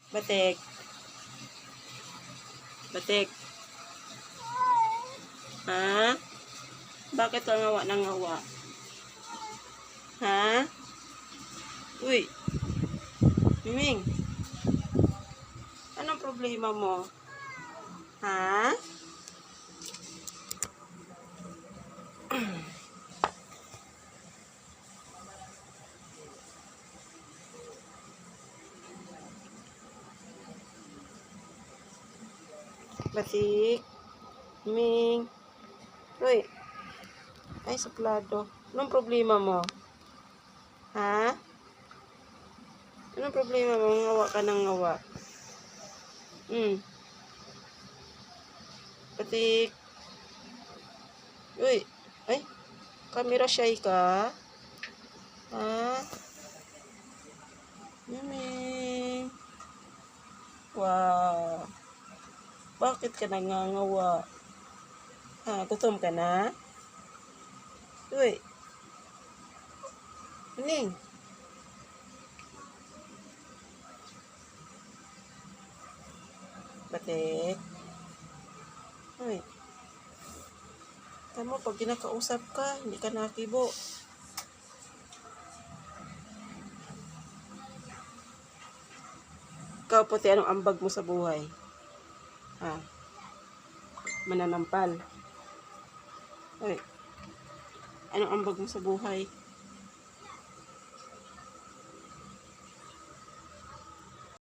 Batik. Batik. Ha? Bakit ka ngawa ng ngawa? Ha? Uy. Miming. Anong problema mo? Ha? Batik. Miming. Uy. Ay, suplado. Anong problema mo? Ha? Anong problema mo? Ngawa ka ng ngawa. Batik. Uy. Ay. Camera shy ka? Ha? Miming. Wow. Bakit ka nangangawa? Ha? Gutom ka na? Uy. Miming. Batik. Uy. Tama, pag kinakausap ka, hindi ka nakibo. Ikaw puti, anong ambag mo sa buhay? Ha? Mananampal. Uy. Anong ambag mo sa buhay?